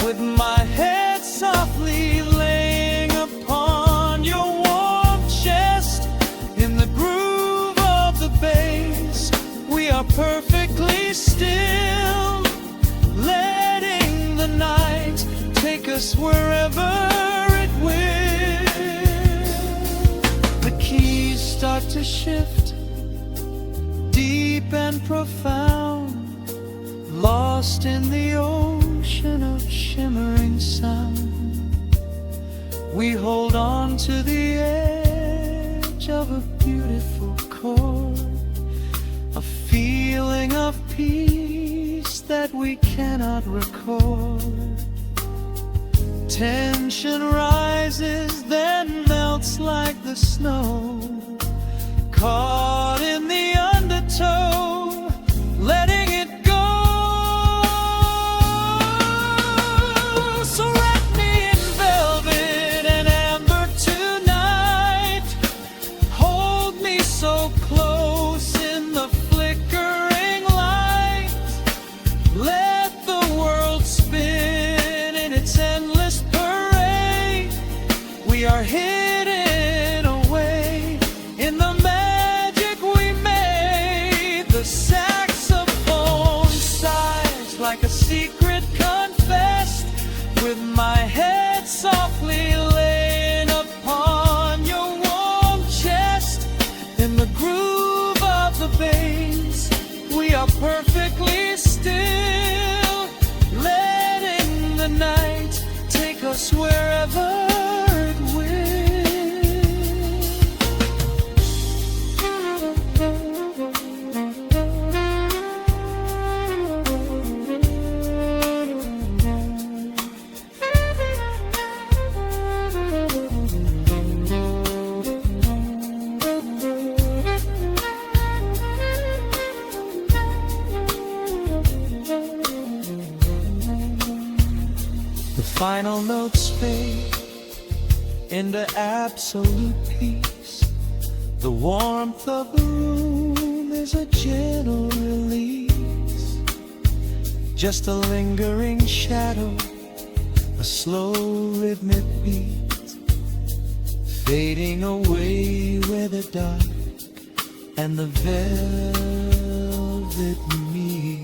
with my head softly laying upon your warm chest. In the groove of the bass, we are perfectly still, letting the night take us wherever it will. The keys start to shift, deep and profound, lost in the ocean of shimmering sound. We hold on to the edge of a beautiful chord, a feeling of peace that we cannot record. Tension rises, then melts like the snow, caught in the undertow, letting it go. So wrap me in velvet and amber tonight, hold me so close in the flickering light. Let the world spin in its endless parade. We are hidden away in the magic we made. The saxophone sighs like a secret confessed, with my head softly laying upon your warm chest. In the groove of the bass, we are perfectly still, letting the night take us wherever it will. The final notes fade into absolute peace. The warmth of the room is a gentle release, just a lingering shadow, a slow rhythmic beat, fading away where the dark and the velvet meet.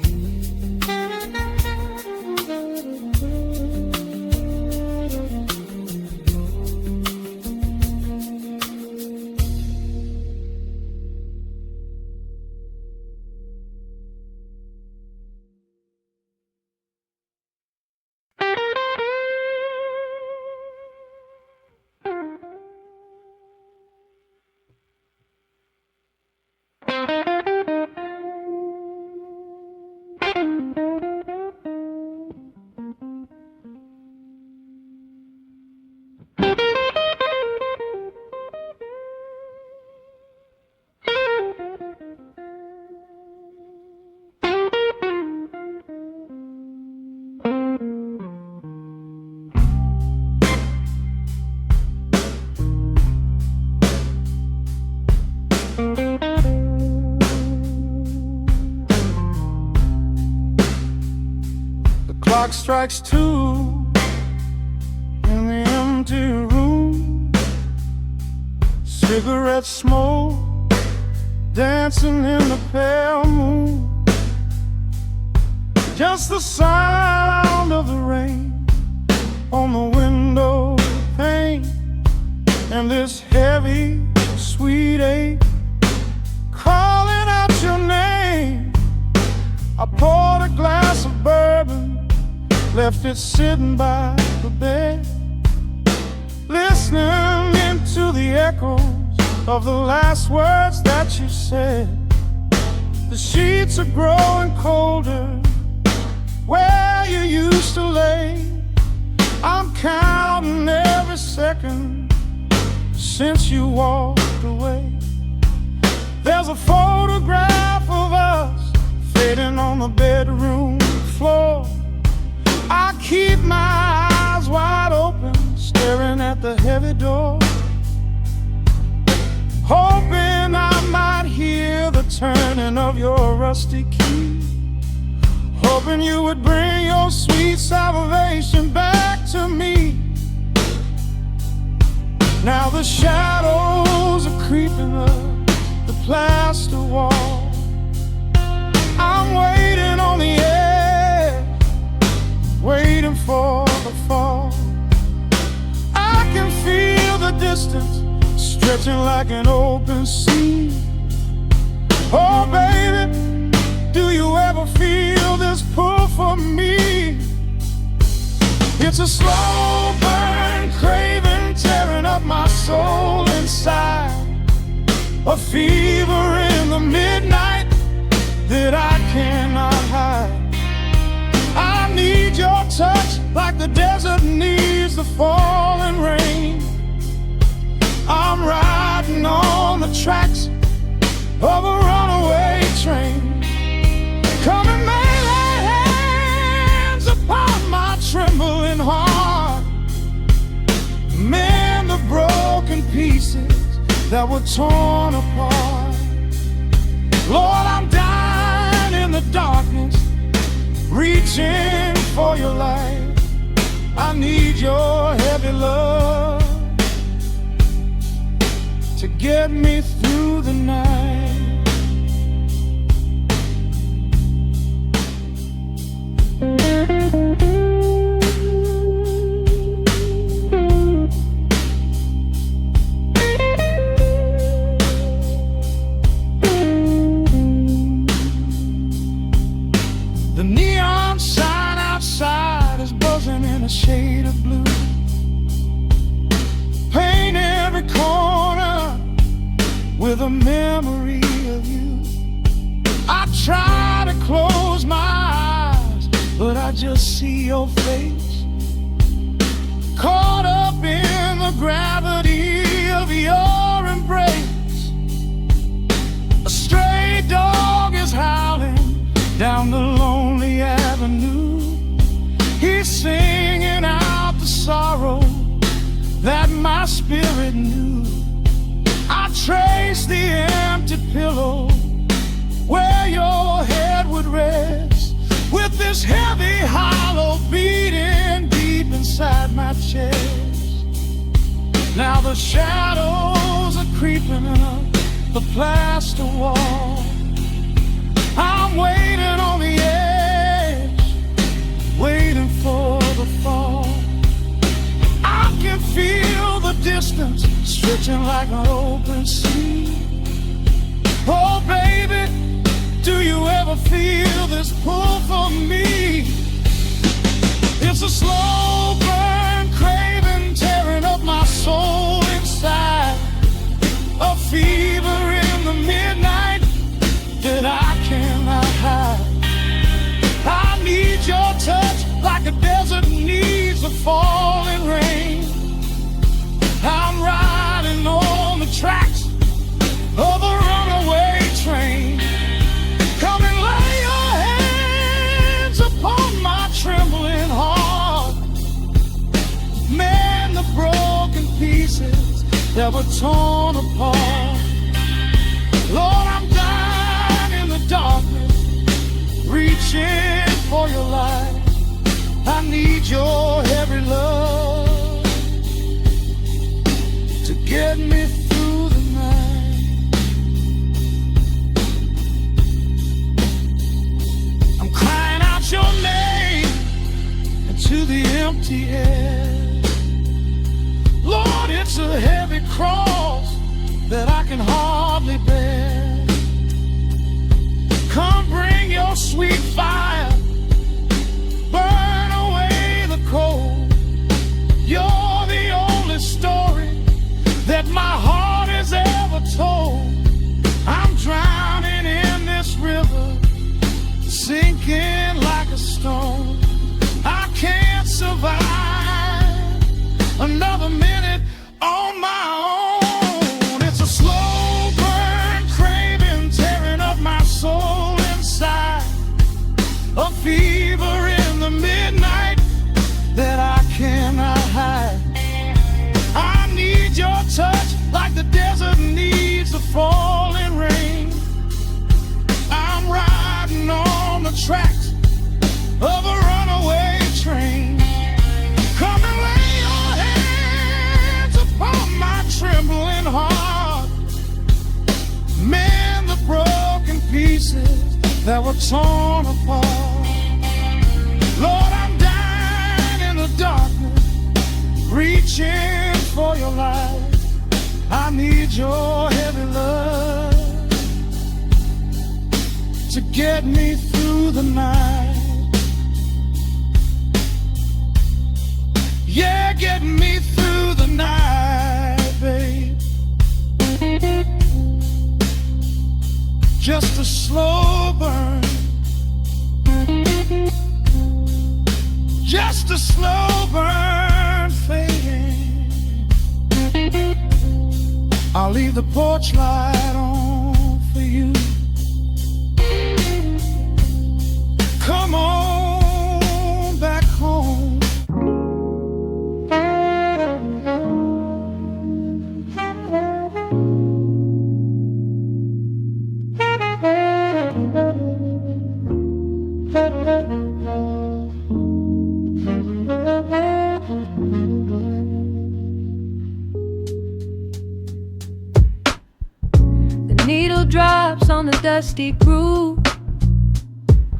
strikes two in the empty room. Cigarette smoke dancing in the pale moon. Just the sound of the rain on the window pane, and this heavy, sweet ache calling out your name. I poured a glass of bourbon, left it sitting by the bed, listening into the echoes of the last words that you said. The sheets are growing colder where you used to lay. I'm counting every second since you walked away. There's a photograph of us fading on the bedroom floor. I keep my eyes wide open, staring at the heavy door, hoping I might hear the turning of your rusty key, hoping you would bring your sweet salvation back to me. Now the shadows are creeping up the plaster wall. I'm waiting on the edge, waiting for the fall. I can feel the distance stretching like an open sea. Oh baby, do you ever feel this pull for me? It's a slow burn craving tearing up my soul inside, a fever in the midnight that I cannot hide. I need your touch like the desert needs the falling rain. I'm riding on the tracks of a runaway train. Come and lay hands upon my trembling heart, mend the broken pieces that were torn apart. Lord, I'm dying in the darkness, reaching for your light. I need your heavy love to get me through the night. The neon sign outside is buzzing in a shade of blue. Paint every corner with a memory of you. I try to close my eyes, but I just see your face, caught up in the gravity of your embrace. A stray dog is howling down the lonely avenue. He's singing out the sorrow that my spirit knew. I trace the empty pillow where your head would rest, with this heavy hollow beating deep inside my chest. Now the shadows are creeping up the plaster wall. I'm waiting on the edge, waiting for the fall. I can feel the distance stretching like an open sea. Oh baby, do you ever feel this pull for me? It's a slow burn craving tearing up my soul inside, a fever in the midnight that I cannot hide. I need your touch like a desert needs the falling rain. I'm riding on the tracks of a runaway train. Come and lay your hands upon my trembling heart, mend the broken pieces that were torn apart. Lord, I'm dying in the darkness, reaching for your light. I need your heavy love to get me through the night. I'm crying out your name into the empty air. Lord, it's a heavy cross that I can hardly bear. Come bring your sweet fire, burn away the cold. You're the only story that my heart has ever told. I'm drowning in this river, sinking like a stone. I can't survive another minute on my own. It's a slow burn, craving, tearing up my soul inside. A fever in the midnight that I cannot hide. I need your touch like the desert needs the falling rain. I'm riding on the tracks of a runaway train. Come and lay your hands upon my trembling heart. Mend the broken pieces that were torn apart. Lord, I'm dying in the darkness, reaching for your light. I need your heavy love to get me through the night. Yeah, get me through the night, babe. Just a slow burn, just a slow burn fading. I'll leave the porch light on for you. Come on back home. Drops on the dusty groove.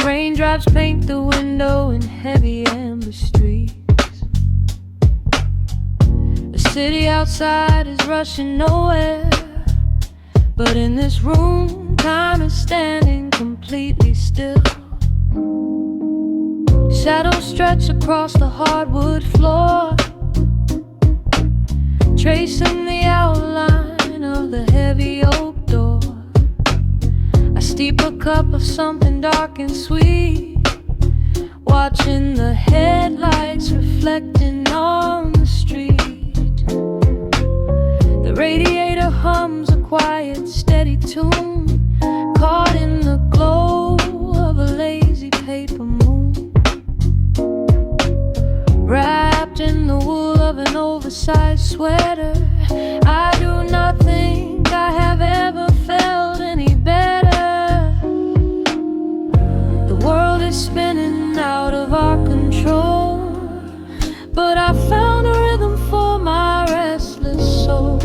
Raindrops paint the window in heavy amber streets. The city outside is rushing nowhere, but in this room, time is standing completely still. Shadows stretch across the hardwood floor, tracing the outline of the heavy oak door. I steep a cup of something dark and sweet, watching the headlights reflecting on the street. The radiator hums a quiet, steady tune, caught in the glow of a lazy paper moon. Wrapped in the wool of an oversized sweater, I do not think I have ever felt any better. The world is spinning out of our control, but I found a rhythm for my restless soul.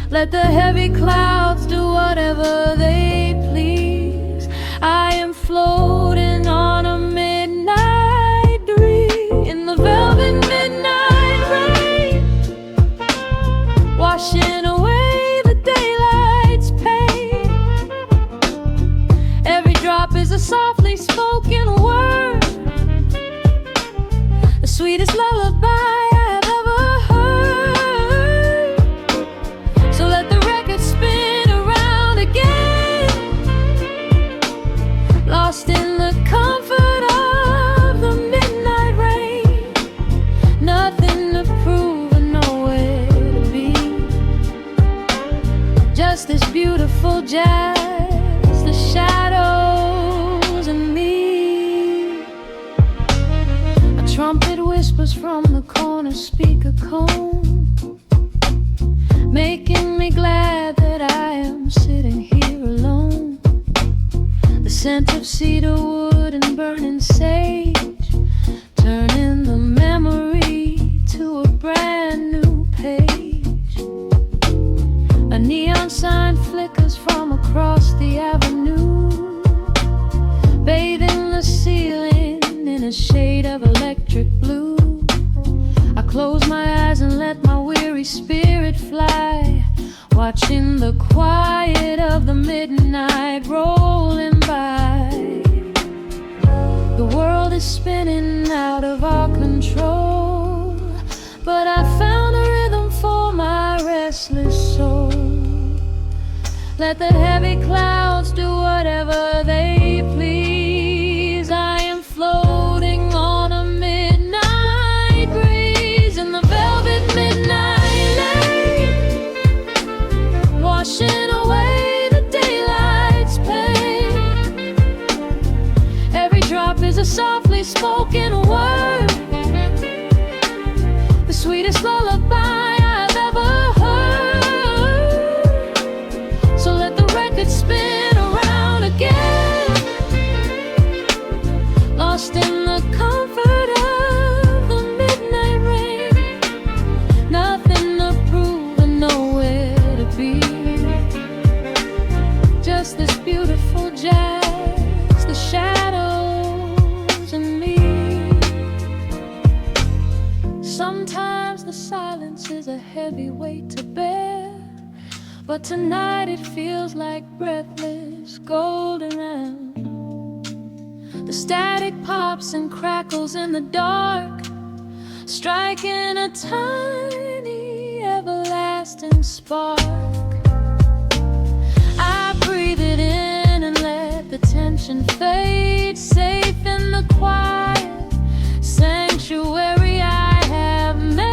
Let the heavy clouds do whatever they please. I am floating on a midnight dream in the velvet midnight rain, washing away the daylight's pain. Every drop is a softly spoken word, the sweetest lullaby I have ever heard. So let the record spin around again, lost in the comfort of the midnight rain. Nothing to prove and nowhere to be, just this beautiful jazz, the shadows and me. A trumpet whispers from the corner speaker cone, making me glad that I am sitting here alone. The scent of cedar wood and burning sage shade of electric blue. I close my eyes and let my weary spirit fly, watching the quiet of the midnight rolling by. The world is spinning out of our control, but I found a rhythm for my restless soul. Let the heavy clouds do whatever they please. I am floating on a midnight breeze in the velvet midnight lane, washing away the daylight's pain. Every drop is a softly spoken word, the sweetest lullaby I've ever heard. So let the record spin around again, lost in the comfort of the midnight rain. Nothing to prove and nowhere to be, just this beautiful jazz, the shadows and me. Sometimes the silence is a heavy weight to bear, but tonight it feels like breathless golden round. The static pops and crackles in the dark, striking a tiny everlasting spark. I breathe it in and let the tension fade, safe in the quiet sanctuary I have made.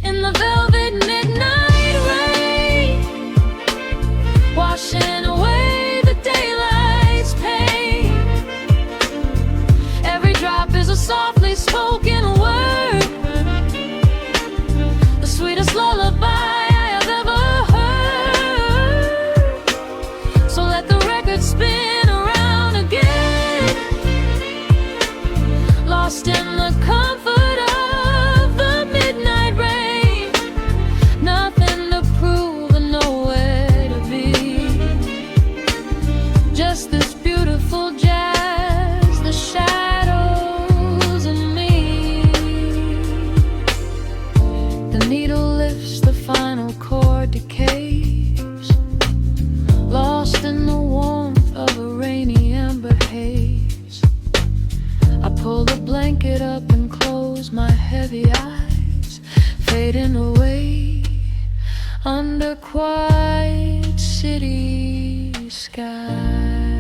In the velvet midnight rain, washing away the daylight's pain. Every drop is a softly spoken word, the sweetest lullaby I have ever heard. So let the record spin around again, lost in the comfort of the midnight rain. Nothing to prove and nowhere to be, just this beautiful jazz, the shadows and me. The needle lifts, the final chord decays, lost in the warmth of a rainy amber haze. I pull the blanket up and close my heavy eyes, fading away under quiet city skies.